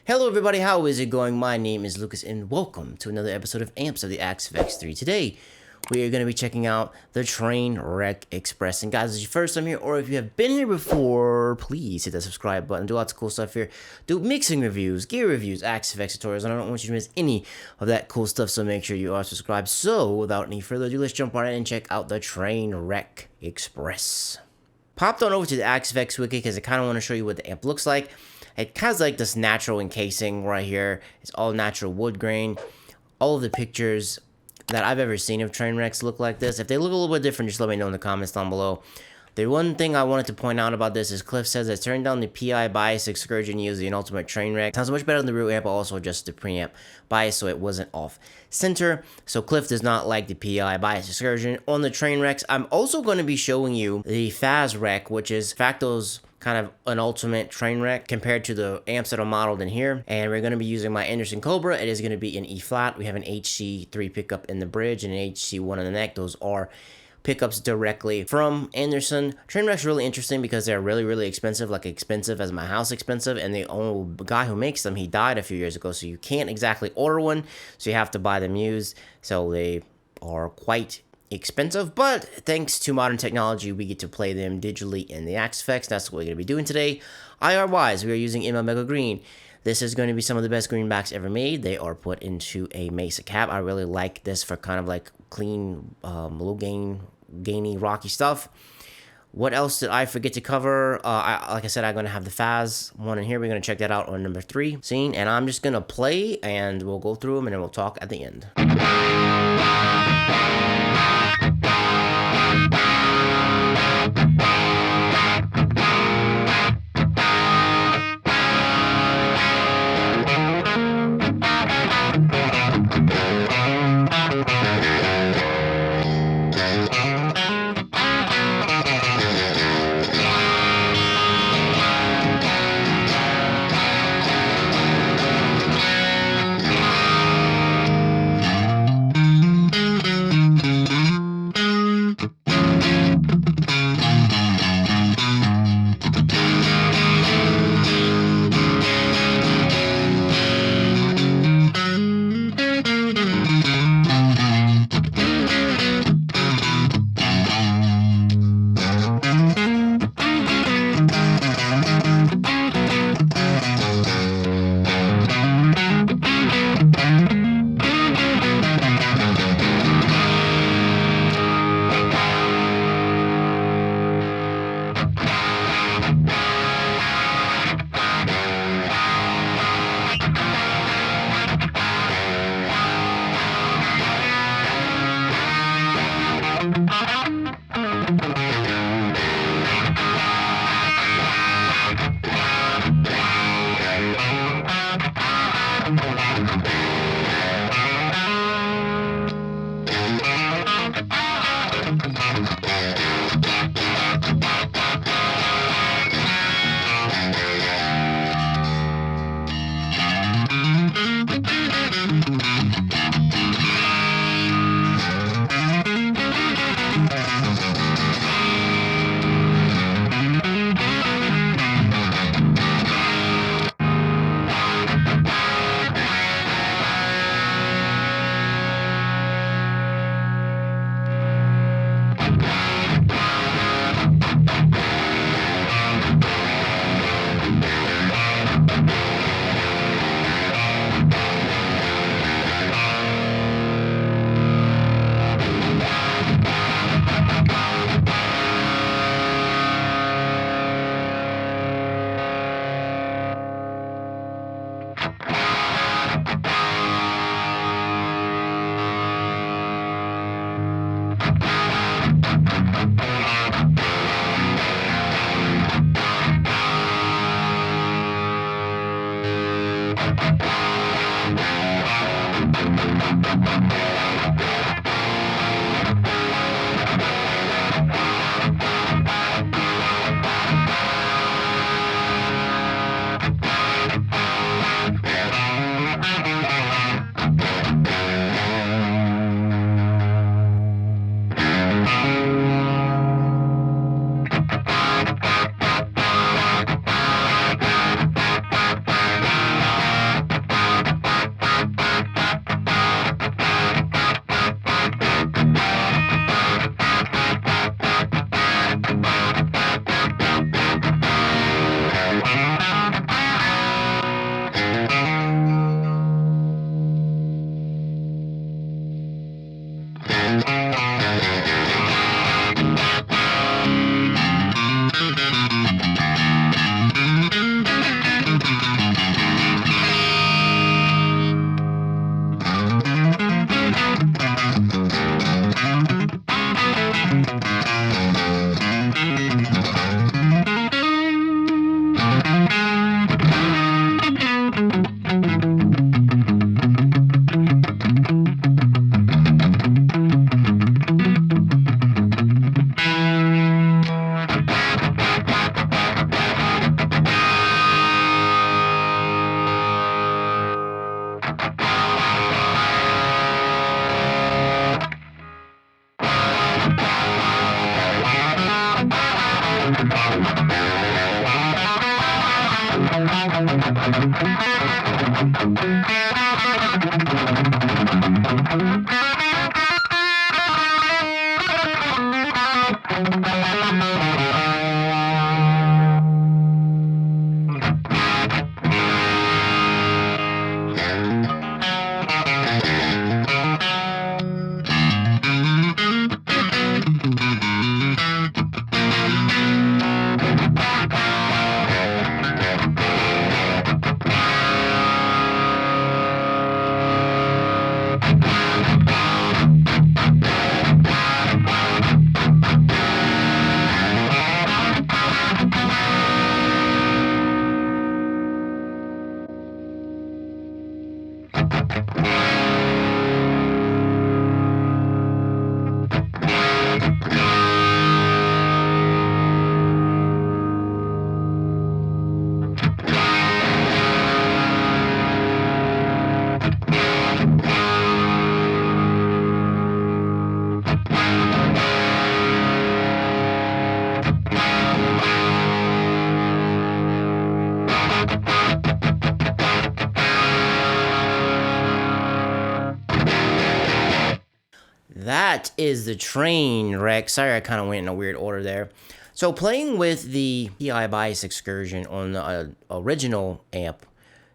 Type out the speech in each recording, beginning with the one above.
Hello everybody, how is it going? My name is Lucas and welcome to another episode of Amps of the XFX3. Today, we are going to be checking out the Trainwreck Express. And guys, if it's your first time here or if you have been here before, please hit that subscribe button. Do lots of cool stuff here. Do mixing reviews, gear reviews, XFX tutorials, and I don't want you to miss any of that cool stuff, so make sure you are subscribed. So, without any further ado, let's jump right in and check out the Trainwreck Express. Popped on over to the XFX wiki because I kind of want to show you what the amp looks like. It has like this natural encasing right here. It's all natural wood grain. All of the pictures that I've ever seen of Trainwrecks look like this. If they look a little bit different, just let me know in the comments down below. The one thing I wanted to point out about this is Cliff says that turning down the PI bias excursion using an ultimate Trainwreck sounds much better than the real amp, but also just the preamp bias, so it wasn't off center. So Cliff does not like the PI bias excursion on the Trainwrecks. I'm also going to be showing you the Fazrec, which is Facto's kind of an ultimate Trainwreck compared to the amps that are modeled in here. And we're going to be using my Anderson Cobra. It is going to be in E flat. We have an HC3 pickup in the bridge and an HC1 in the neck. Those are pickups directly from Anderson. Trainwreck's really interesting because they're really expensive, like expensive as my house expensive, and the old guy who makes them, he died a few years ago, so you can't exactly order one, so you have to buy them used. So they are quite expensive, but thanks to modern technology, we get to play them digitally in the XFX. That's what we're going to be doing today. IR-wise, we are using ML Mega Green. This is going to be some of the best greenbacks ever made. They are put into a Mesa cap. I really like this for kind of like clean, low gainy, rocky stuff. What else did I forget to cover? Like I said, I'm going to have the Faz one in here. We're going to check that out on number 3 scene. And I'm just going to play and we'll go through them and then we'll talk at the end. That is the Trainwreck. Sorry, I kind of went in a weird order there. So playing with the PI bias excursion on the original amp,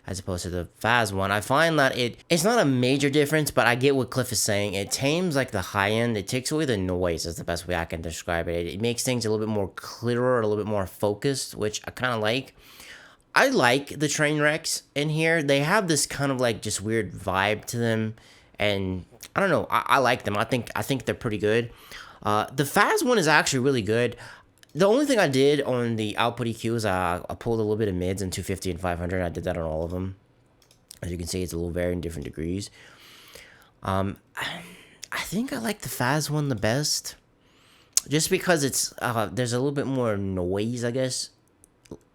as opposed to the Faz one, I find that it's not a major difference, but I get what Cliff is saying. It tames like the high end. It takes away the noise. Is the best way I can describe it. It makes things a little bit more clearer, a little bit more focused, which I kind of like. I like the Trainwrecks in here. They have this kind of like just weird vibe to them, and I don't know. I like them. I think they're pretty good. The Faz one is actually really good. The only thing I did on the output EQ is I pulled a little bit of mids in 250 and 500. I did that on all of them. As you can see, it's a little vary in different degrees. I think I like the Faz one the best, just because it's there's a little bit more noise, I guess,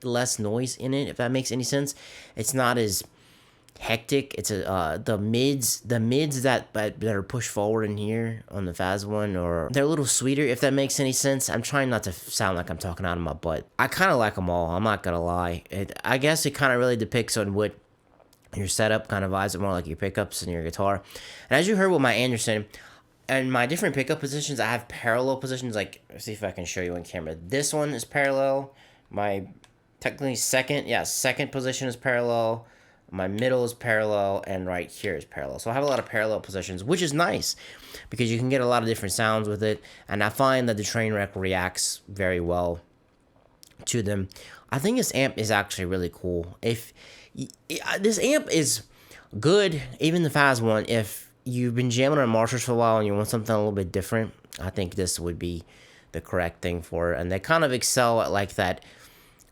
less noise in it, if that makes any sense. It's not as hectic. It's the mids that are pushed forward in here on the Faz one, or they're a little sweeter, if that makes any sense. I'm trying not to sound like I'm talking out of my butt. I kind of like them all. I'm not gonna lie. I guess it kind of really depicts on what your setup kind of vibes it more like your pickups and your guitar. And as you heard with my Anderson and my different pickup positions, I have parallel positions. Like, let's see if I can show you on camera. This one is parallel. My technically second position is parallel. My middle is parallel, and right here is parallel. So I have a lot of parallel positions, which is nice because you can get a lot of different sounds with it. And I find that the Trainwreck reacts very well to them. I think this amp is actually really cool. This amp is good, even the Faz one. If you've been jamming on Marshalls for a while and you want something a little bit different, I think this would be the correct thing for it. And they kind of excel at like that.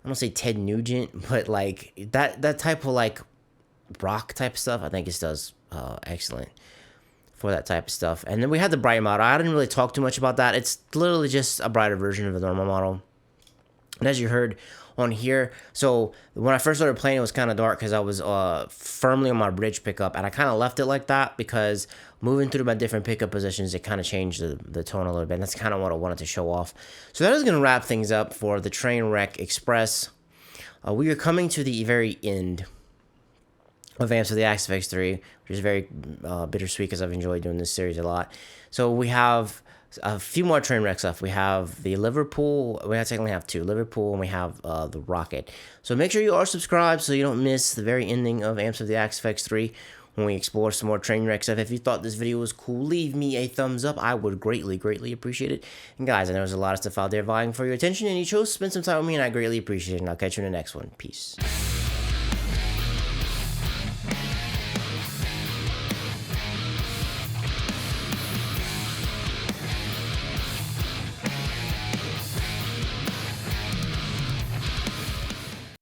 I don't say Ted Nugent, but like that type of like rock type stuff. I think it does excellent for that type of stuff. And then we had the bright model. I didn't really talk too much about that. It's literally just a brighter version of the normal model. And as you heard on here, so when I first started playing, it was kind of dark because I was firmly on my bridge pickup, and I kind of left it like that because moving through my different pickup positions, it kind of changed the tone a little bit. And that's kind of what I wanted to show off. So that is going to wrap things up for the Trainwreck Express. We are coming to the very end of amps of the Axe FX3, which is very bittersweet because I've enjoyed doing this series a lot. So we have a few more Trainwrecks left. We have the Liverpool. We technically have two, Liverpool, and we have the Rocket. So make sure you are subscribed so you don't miss the very ending of amps of the Axe FX3 when we explore some more Trainwreck stuff. If you thought this video was cool, leave me a thumbs up. I would greatly, greatly appreciate it. And guys, I know there's a lot of stuff out there vying for your attention, and you chose to spend some time with me, and I greatly appreciate it. And I'll catch you in the next one. Peace.